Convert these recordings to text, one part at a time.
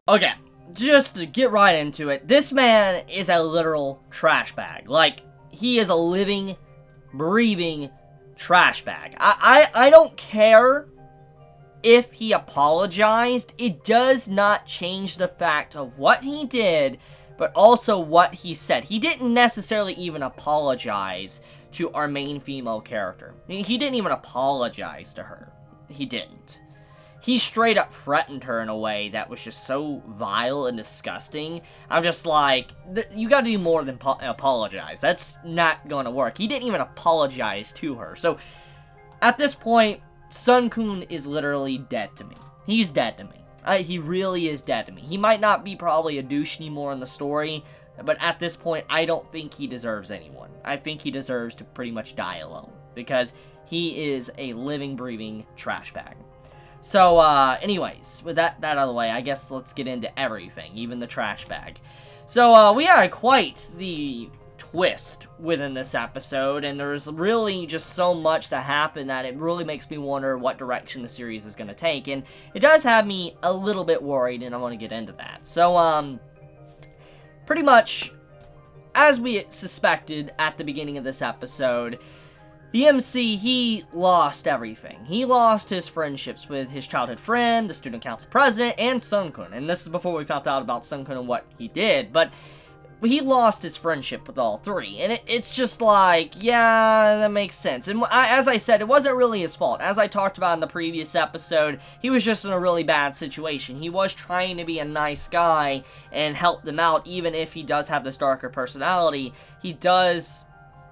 Okay, just to get right into it, this man is a literal trash bag. Like, he is a living, breathing trash bag. I don't care if he apologized. It does not change the fact of what he did, but also what he said. He didn't necessarily even apologize to our main female character. He didn't even apologize to her. He didn't. He straight up threatened her in a way that was just so vile and disgusting. I'm just like, you gotta do more than apologize. That's not gonna work. He didn't even apologize to her. So, at this point, Sun-kun is literally dead to me. He's dead to me. He really is dead to me. He might not be probably a douche anymore in the story, but at this point, I don't think he deserves anyone. I think he deserves to pretty much die alone, because he is a living, breathing trash bag. So, anyways, with that out of the way, I guess let's get into everything, even the trash bag. So, we had quite the twist within this episode, and there's really just so much that happened that it really makes me wonder what direction the series is going to take, and it does have me a little bit worried, and I want to get into that. So, pretty much, as we suspected at the beginning of this episode, the MC, he lost everything. He lost his friendships with his childhood friend, the student council president, and Sun-kun. And this is before we found out about Sun-kun and what he did. But he lost his friendship with all three. And it's just like, yeah, that makes sense. And as I said, it wasn't really his fault. As I talked about in the previous episode, he was just in a really bad situation. He was trying to be a nice guy and help them out, even if he does have this darker personality. He does,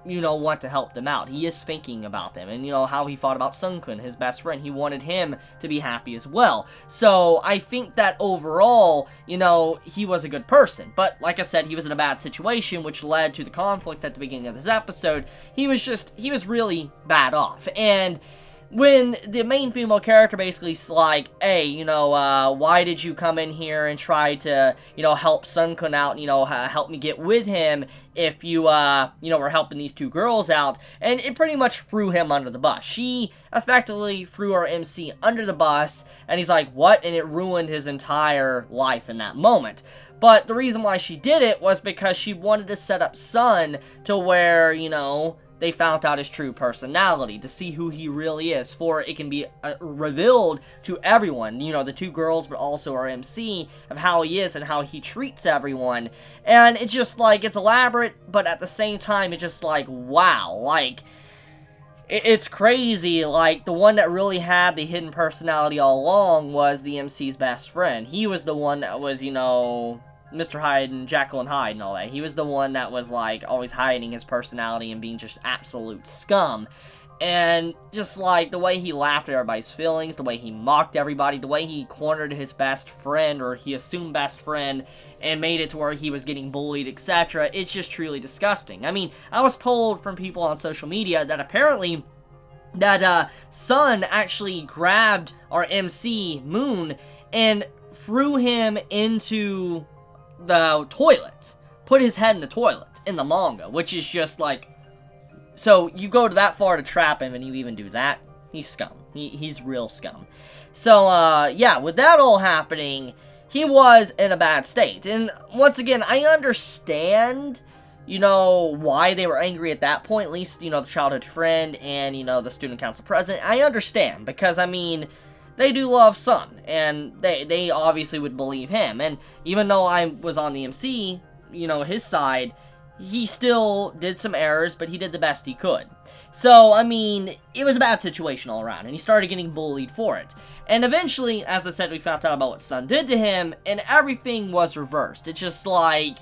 want to help them out. He is thinking about them, and how he thought about Sun-kun, his best friend. He wanted him to be happy as well. So I think that overall, he was a good person. But like I said, he was in a bad situation, which led to the conflict at the beginning of this episode. He was really bad off. And when the main female character basically is like, hey, why did you come in here and try to, help Sun-kun out, help me get with him if you, were helping these two girls out? And it pretty much threw him under the bus. She effectively threw our MC under the bus, and he's like, what? And it ruined his entire life in that moment. But the reason why she did it was because she wanted to set up Sun to where, they found out his true personality, to see who he really is, for it can be revealed to everyone, the two girls, but also our MC, of how he is and how he treats everyone. And it's just like, it's elaborate, but at the same time, it's just like, wow, like, it's crazy. Like, the one that really had the hidden personality all along was the MC's best friend. He was the one that was, Mr. Hyde and Jekyll and Hyde and all that. He was the one that was, like, always hiding his personality and being just absolute scum. And just, like, the way he laughed at everybody's feelings, the way he mocked everybody, the way he cornered his best friend, or he assumed best friend, and made it to where he was getting bullied, etc. It's just truly disgusting. I mean, I was told from people on social media that apparently that Sun actually grabbed our MC, Moon, and threw him into the toilet, put his head in the toilet in the manga, which is just like, so you go to that far to trap him and you even do that? He's scum. He's real scum. So, yeah, with that all happening, he was in a bad state. And once again, I understand, why they were angry at that point, at least, the childhood friend and, the student council president. I understand, because, I mean, they do love Sun, and they obviously would believe him. And even though I was on the MC, his side, he still did some errors, but he did the best he could. So, I mean, it was a bad situation all around, and he started getting bullied for it. And eventually, as I said, we found out about what Sun did to him, and everything was reversed. It's just like,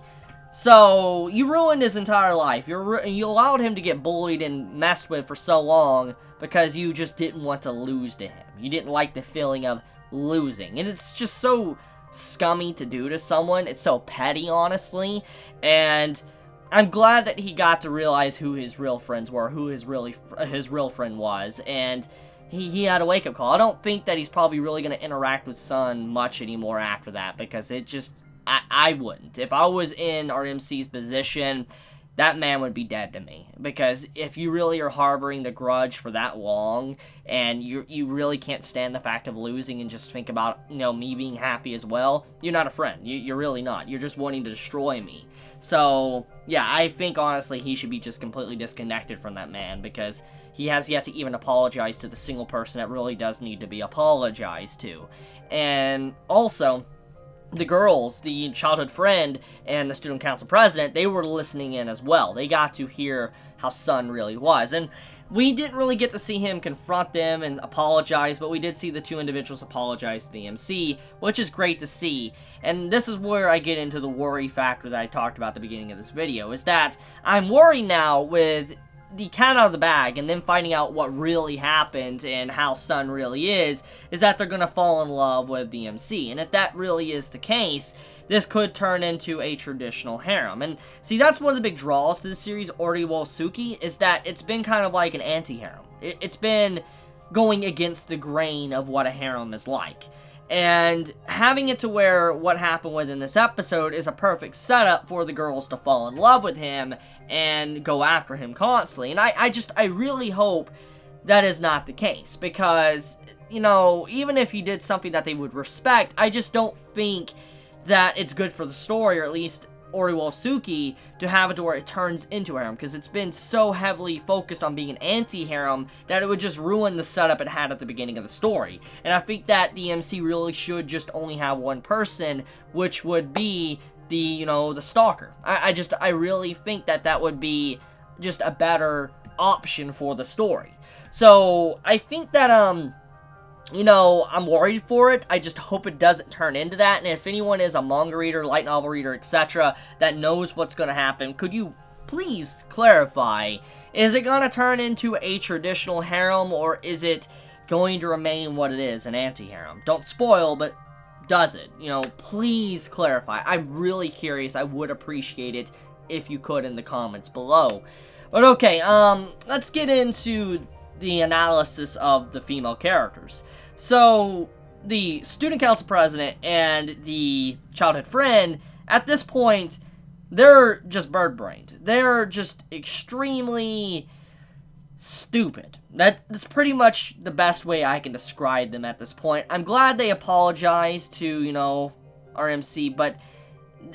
so, you ruined his entire life. You allowed him to get bullied and messed with for so long because you just didn't want to lose to him. You didn't like the feeling of losing. And it's just so scummy to do to someone. It's so petty, honestly. And I'm glad that he got to realize who his real friends were, who his real friend was, and he had a wake-up call. I don't think that he's probably really going to interact with Sun much anymore after that, because it just, I wouldn't. If I was in our MC's position, that man would be dead to me. Because if you really are harboring the grudge for that long, and you really can't stand the fact of losing and just think about, you know, me being happy as well, you're not a friend. You're really not. You're just wanting to destroy me. So, yeah, I think, honestly, he should be just completely disconnected from that man, because he has yet to even apologize to the single person that really does need to be apologized to. And also, the girls, the childhood friend and the student council president, they were listening in as well. They got to hear how Sun really was. And we didn't really get to see him confront them and apologize, but we did see the two individuals apologize to the MC, which is great to see. And this is where I get into the worry factor that I talked about at the beginning of this video, is that I'm worried now with the cat out of the bag and then finding out what really happened and how Sun really is that they're going to fall in love with the MC. And if that really is the case, this could turn into a traditional harem. And see, that's one of the big draws to the series, Oresuki, is that it's been kind of like an anti-harem. It's been going against the grain of what a harem is like. And having it to where what happened within this episode is a perfect setup for the girls to fall in love with him and go after him constantly. And I really hope that is not the case, because, you know, even if he did something that they would respect, I just don't think that it's good for the story, or at least Oresuki, to have it to where it turns into a harem, because it's been so heavily focused on being an anti-harem that it would just ruin the setup it had at the beginning of the story. And I think that the MC really should just only have one person, which would be the, you know, the stalker. I really think that that would be just a better option for the story. So I think that, you know, I'm worried for it. I just hope it doesn't turn into that. And if anyone is a manga reader, light novel reader, etc., that knows what's going to happen, could you please clarify? Is it going to turn into a traditional harem, or is it going to remain what it is, an anti-harem? Don't spoil, but does it? You know, please clarify. I'm really curious. I would appreciate it if you could in the comments below. But okay, let's get into the analysis of the female characters. So, the student council president and the childhood friend, at this point, they're just bird-brained. They're just extremely stupid. That's pretty much the best way I can describe them at this point. I'm glad they apologized to, you know, our MC, but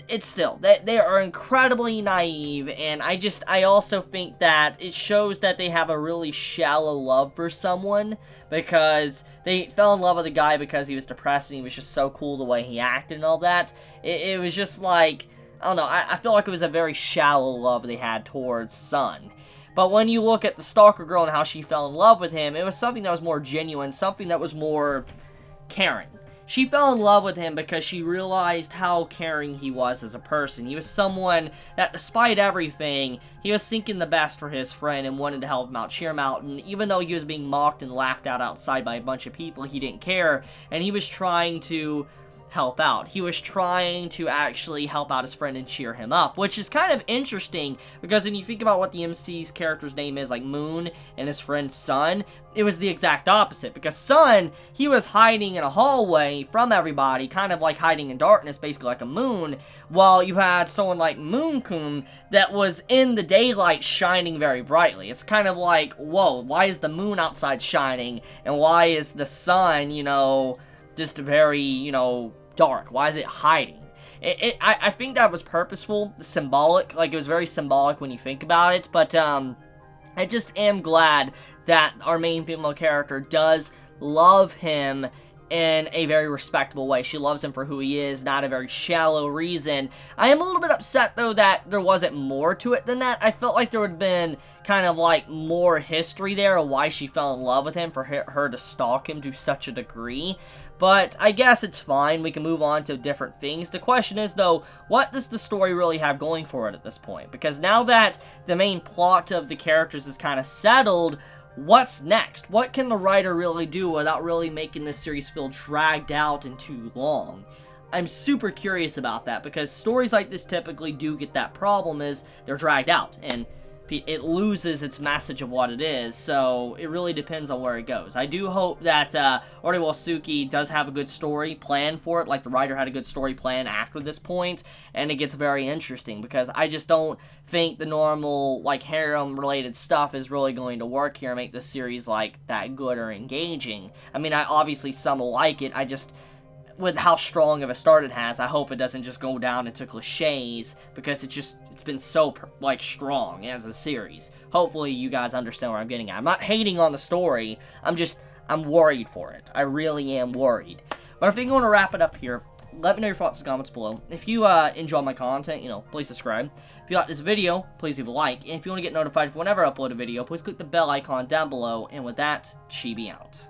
it's still, they are incredibly naive, and I also think that it shows that they have a really shallow love for someone, because they fell in love with a guy because he was depressed and he was just so cool the way he acted and all that. It was just like, I don't know, I feel like it was a very shallow love they had towards Sun. But when you look at the stalker girl and how she fell in love with him, it was something that was more genuine, something that was more caring. She fell in love with him because she realized how caring he was as a person. He was someone that, despite everything, he was thinking the best for his friend and wanted to help him out, cheer him out. And even though he was being mocked and laughed at outside by a bunch of people, he didn't care. And he was trying to help out. He was trying to actually help out his friend and cheer him up, which is kind of interesting, because when you think about what the MC's character's name is, like Moon and his friend Sun, it was the exact opposite, because Sun, he was hiding in a hallway from everybody, kind of like hiding in darkness, basically like a moon, while you had someone like Moon-kun that was in the daylight shining very brightly. It's kind of like, whoa, why is the moon outside shining, and why is the sun, you know, just very, you know, dark? Why is it hiding? I think that was purposeful, symbolic, like it was very symbolic when you think about it, but I just am glad that our main female character does love him in a very respectable way. She loves him for who he is, not a very shallow reason. I am a little bit upset, though, that there wasn't more to it than that. I felt like there would have been kind of like more history there of why she fell in love with him, for her to stalk him to such a degree. But I guess it's fine. We can move on to different things. The question is, though, what does the story really have going for it at this point? Because now that the main plot of the characters is kind of settled, what's next? What can the writer really do without really making this series feel dragged out and too long? I'm super curious about that, because stories like this typically do get that problem, is they're dragged out. And it loses its message of what it is, so it really depends on where it goes. I do hope that Oresuki does have a good story planned for it, like the writer had a good story plan after this point, and it gets very interesting, because I just don't think the normal, like, harem-related stuff is really going to work here and make this series, like, that good or engaging. I mean, obviously some will like it, I just... with how strong of a start it has, I hope it doesn't just go down into cliches, because it's been so, like, strong as a series. Hopefully you guys understand where I'm getting at. I'm not hating on the story, I'm worried for it. I really am worried. But I think I'm going to wrap it up here. Let me know your thoughts in the comments below. If you enjoy my content, please subscribe. If you like this video, please leave a like. And if you want to get notified for whenever I upload a video, please click the bell icon down below. And with that, Chibi out.